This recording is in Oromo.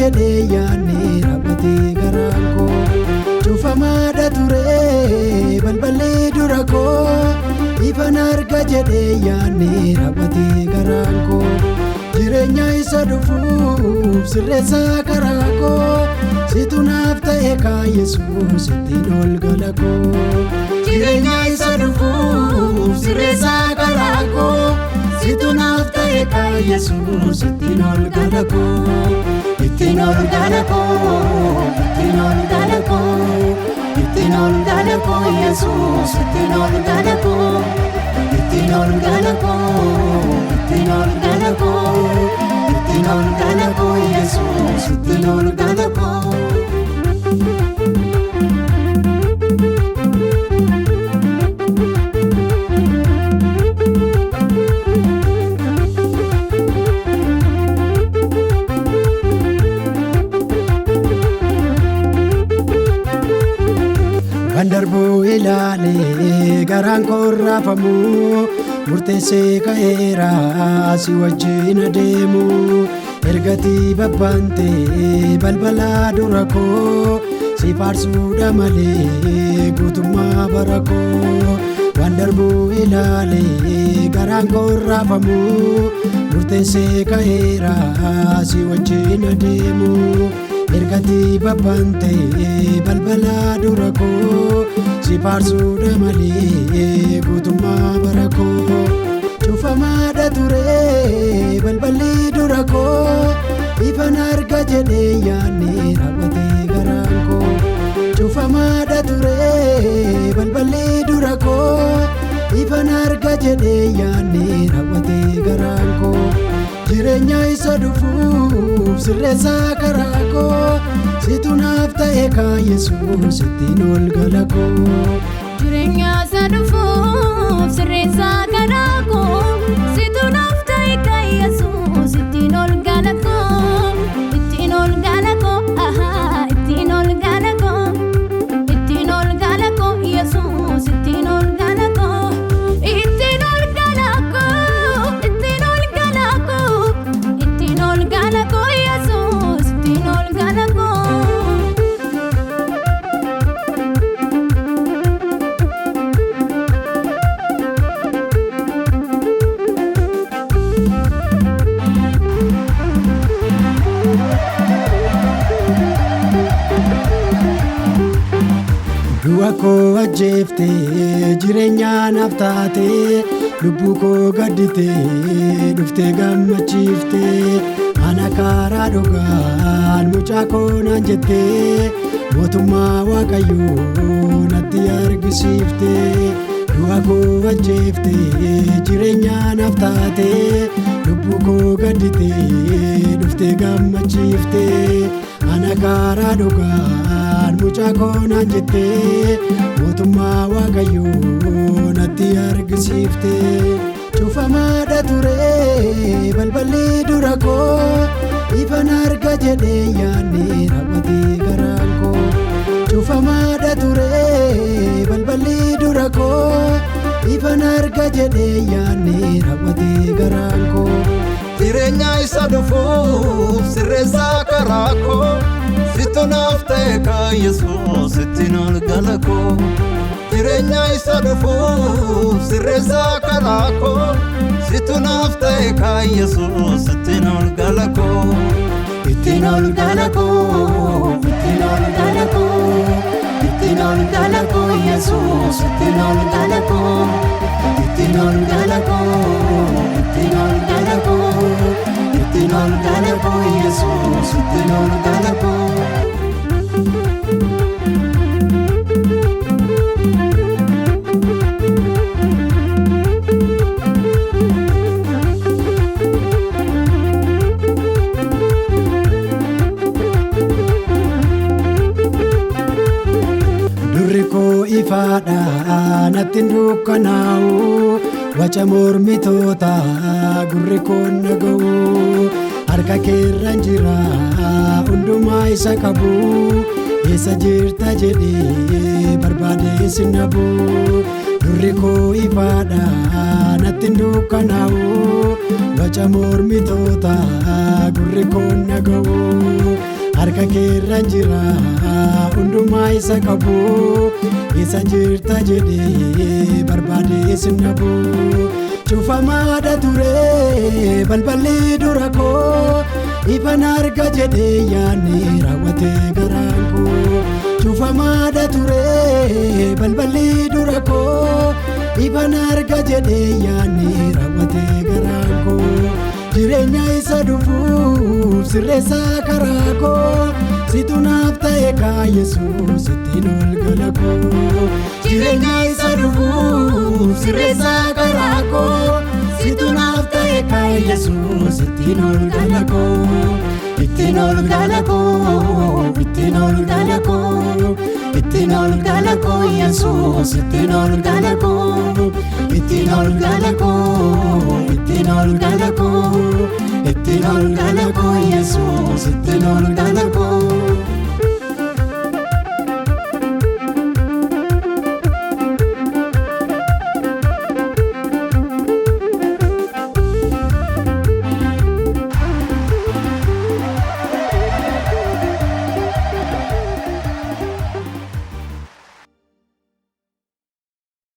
jedhee yaadne raawwatee garaan koo cufamaadha ture balballi dura koo ifan arga jedhee yaadne raawwatee garaan koo jireenya isa dhufuuf sirreessaa karaa koo situ naaf ta'e kaa Yesuus ittiin ol gala koo jireenya isa dhufuuf sirreessaa karaa koo situ naaf ta'e kaa Yesuus ittiin ol gala koo ittiin ol gala koo ittiin ol gala koo ittiin ol gala koo Yesuus ittiin ol gala koo ittiin ol gala koo ittiin ol gala koo ittiin ol gala koo Yesuus ittiin ol gala koo. Kan darbu ilaale garaan koo raafamu murteessee ka'eera si wajjin adeemu ergatii babbaantee balbala dura koo si faarsuudha malee guutummaa bara koo. Kan darbu ilaale garaan koo raafamu murteessee ka'eera si wajjin adeemu ergatii babbaantee balbala dura koo si faarsuudha malee guutummaa bara koo cufamaadha ture balballi dura koo ifan arga jedhee yaadne raawwatee garaan koo cufamaadha ture balballi dura koo ifan arga jedhee yaadne raawwatee garaan koo jireenya isa dhufuuf sirreessaa karaa koo situ naaf ta'e kaa Yesuus ittiin ol gala koo jireenya isa dhufuuf sirreessaa karaa koo situ naaf ta'e kaa Yesuus ittiin ol gala koo ittiin ol gala koo ittiin ol gala koo ittiin ol gala koo Yesuus ittiin ol gala koo ittiin ol gala koo ittiin ol gala koo ittiin ol gala koo Yesuus ittiin ol gala koo. Du'a koo ajjeeftee jireenya naaf taatee lubbuu koo gadditee dhuftee gammachiiftee ana karaa dhugaan mucaa koo naan jettee mootummaa Waaqayyoo natti argisiiftee. Du'a koo ajjeeftee jireenya naaf taatee lubbuu koo gadditee dhuftee gammachiiftee ana karaa dhugaan mucaa koo naan jettee mootummaa Waaqayyoo natti argisiiftee. Cufamaadha ture balballi dura koo ifan arga jedhee yaadne raawwatee garaan koo cufamaadha ture balballi dura koo ifan arga jedhee yaadne raawwatee garaan koo jireenya isa dhufuuf sirreessaa karaa koo situ naaf ta'e kaa Yesuus ittiin ol gala koo jireenya isa dhufuuf sirreessaa karaa koo situ naaf ta'e kaa Yesuus ittiin ol gala koo ittiin ol gala koo ittiin ol gala koo ittiin ol gala koo Yesuus ittiin ol gala koo ittiin ol gala koo ittiin ol gala koo ittiin ol gala koo Yesuus ittiin ol gala koo. Durri koo ifaadha natti hin dukkanaa'u waca mormitoota gurri koo dhaga'u harka keerran jira hundumaa isa qabu eessa jirta jedhee barbaadee si nabu durri koo ifaadha natti hin dukkanaa'u waca mormitoota gurri koo dhaga'u harka keerra jira hundumaa isa qabu isa jirta jedhee barbaadee sin dhabu cufamaadha ture balballi dura koo ifan arga jedhee yaadne raawwatee garaan koo cufamaadha ture balballi dura koo ifan arga jedhee yaadne raawwatee garaan koo jireenya isa dhufuuf sirreessa karaa koo situ naaf ta'e kaa Yesuus ittiin ol gala koo jireenya isa dhufuuf sirreessa karaa koo situ naaf ta'e kaa Yesuus ittiin ol gala koo ittiin ol gala koo ittiin ol gala koo ittiin ol gala koo Yesuus ittiin ol gala koo ittiin ol gala koo ittiin ol gala koo ittiin ol gala koo Yesuus ittiin ol gala koo